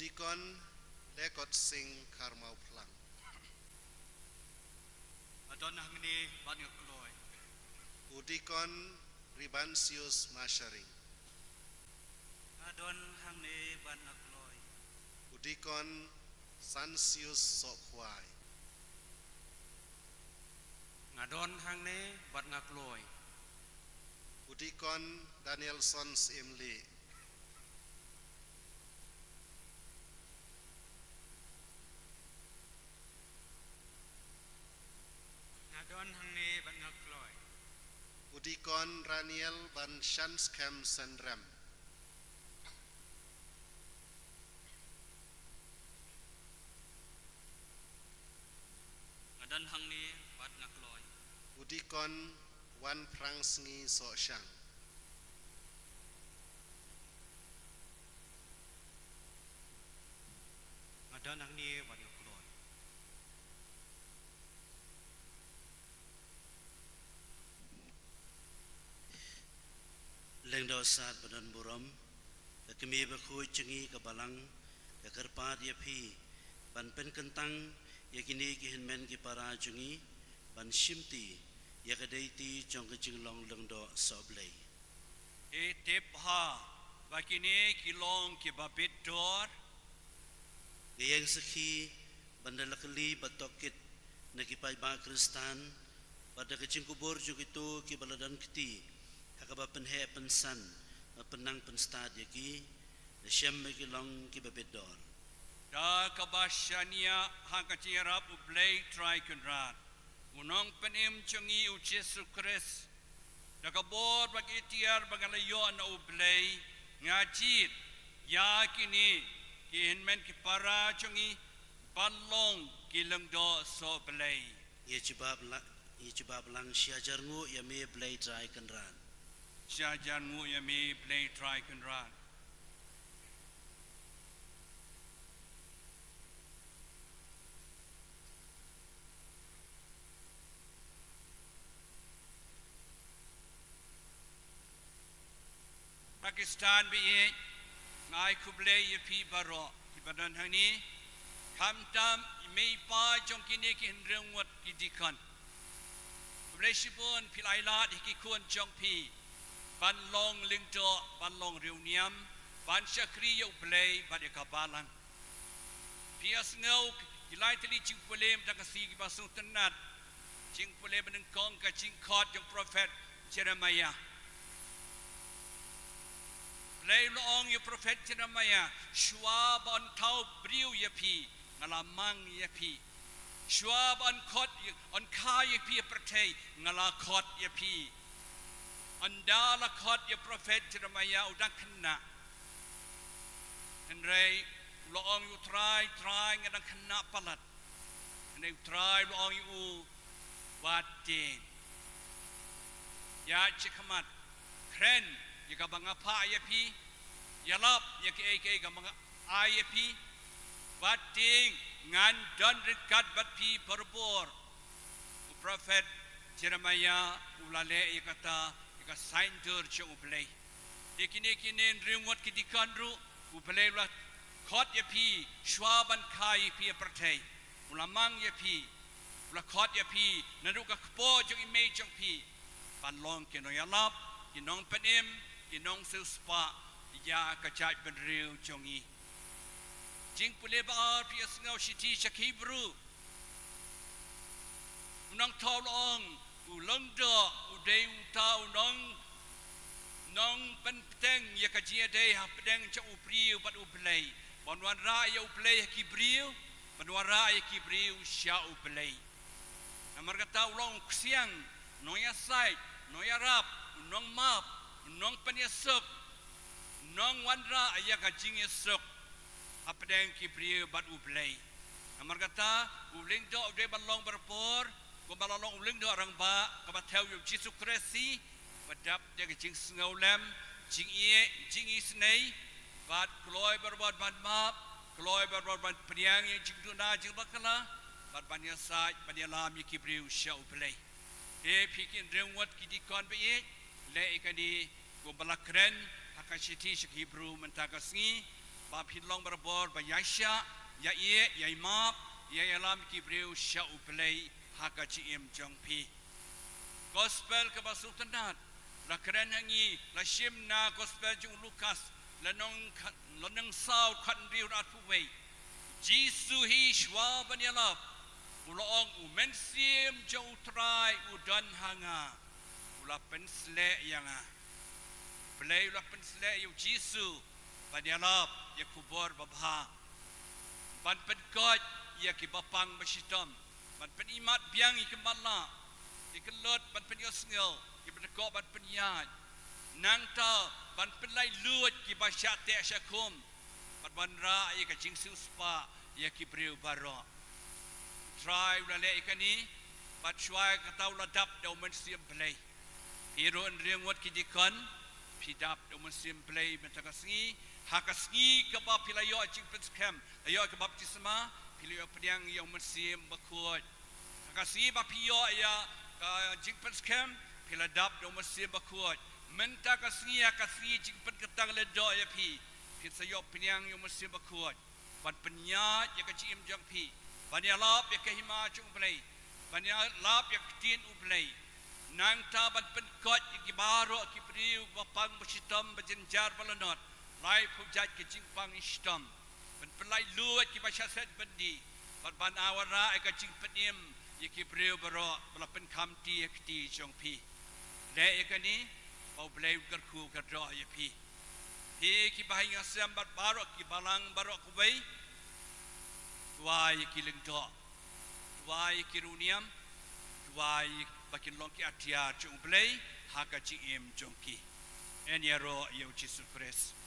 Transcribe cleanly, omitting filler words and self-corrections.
Udikon lekot sing karmau plang. Adon Hangne ban Kloi. Udikon ribansius masharing. Adon Hangne ban Kloi. Udikon sansius sokwai. Adon Hangne ban Kloi. Udikon Danielsons imli. Adon Hangne ban Kloi. Udikon Raniel ban Shanskem Sendrem. Adon Hangne ban Kloi. Udikon Wan Prangsngi Soshang. Adon Hangne ban Kloi. Lyngdoh saat badan buram, kami berkuat cengi ke balang, ke kerpat ya pi, ban pen Kyntang, ya kini kihinmen ki para jungi, ban shimti, ya kedaiti jong kejinglong Lyngdoh soblay. Tip ha, bakini kilong ki babit dor. Gayang sekhi, bandalakali batokit, nakipai ba Kristan, pada kecing kubur jugitu ki baladan kiti, kakaba penhe pensan, penang penstad yaki, nasyam kilong ki babedor. Da kabashania hangkacirap ublay try kunrat. Unong penim chungi u Jesu Christ. Da kabor bag itiar bagalayo na ublay ngajit yakini kihinmen ki para chungi balong ki Lyngdoh so blay. Ia cebab lang syajar ngu ya me blay try kenran. Syajan mu yami blay try kunrat. Pakistan bi ngai kublay yepi baro ibadan hani kamtam mei pa jong kini ki hendreng wat kidikan kublay sibun pilailat ki kun jong pi ban long Lyngdoh ban long reuniam ban syakri yo blay ban kabalang pias ngau kilai teli cing polem dan kasi ki basung tenat cing polem benengkong ka cing khot jong prophet Jeremiah. Lay loong ya prophet Jeremiah Shwab on tau briu ya pi ngalamang ya pi Shwab on kot on ka ya pi pertei ngala kot ya pi andala kot ya prophet Jeremiah udang kena Henry loong you try ngadang kena palat and you try loong you watin ya cikamat kren jika bangapa ayapi yalap yaki eke gamang ayapi bating ngan dan rekat batpi perbor prophet Jeremiah ulale kata ika saintur che ublay dikini kini rimwat kidikandru ublay la khot yapi shwaban kai pi pertai ulamang yapi ula khot yapi naruka kpo jong image jong pi panlong kino yalap kinong penim kinong suspa ya kacai benriu jongi jing pule ba pias ngau shiti shakibru unang tolong Lyngdoh udai uta unong nong penteng ya kajia dei ha pedeng cha upriu pat uplay banwan ra ya uplay kibriu banwan ra ya kibriu sha uplay namar kata ulong siang noya sai noya rap unong map nong penyesuk nong wandra ayah kajing esuk apa yang kibriu bat ublay amar kata Lyngdoh udah balong berpor ko balong Lyngdoh orang ba kabatau yu Jesu Kristi badap dia kajing sengaulam jing isnei bat Kloi berbuat ban map Kloi berbuat ban priang yang jing duna jing bakala bat banyak sai banyak lam kibriu sya ublay pikin rewat kidikon be le ikadi go balakren hakashiti shik Hebrew mentagasngi bab hilong berbor bayasya ya ye ya map ya alam kibriu syau play haka cim jong pi gospel ke basutanat la keren hangi la shimna gospel jung Lukas lanong sao khan riu rat puwei Jisu hi shwa banyalap uloong umensim jong utrai udan hanga ula pensle yanga play ula pensle yu Jisu banyalap ya kubor babha ban penkot ya ki bapang basitam ban penimat biang ikemala ikelot ban penyosngel ki bedekok ban penyat nangta ban pelai lut ki basyate syakum ban ra ya ka jing spa ya ki breu baro try ula le ikani bat shwai katau ladap dau mensim play hero riang wat ki dikon pidap dau mensim play mentagasngi hakasngi ke ba pilayo jing penskem ayo ke baptisma pilayo pedang yang mensim bakut hakasngi ba piyo ya ka jing penskem piladap dau mensim bakut menta kasngi jing pen ketang ledo ya pi sayo pedang yang mensim bakut ban penyat ya ka jim jang pi ban ya lap ya ka hima chung play ban ya lap ya tin u play nang ta ban penkot ki baro ki priu bapang basitam bajenjar balanot lai pujat ke jingpang istam ban pelai luat ki basyaset bendi ban awara ka jing penim ye ki breu baro bala pen kamti ekti jong pi le ekani bau blai kerku kerdo ye pi ki bahinga sambat baro ki balang baro kubai tuai ki Lyngdoh tuai ki runiam tuai bakin long ki atia jong blai haka jing jong ki en yaro yo Jesus Christ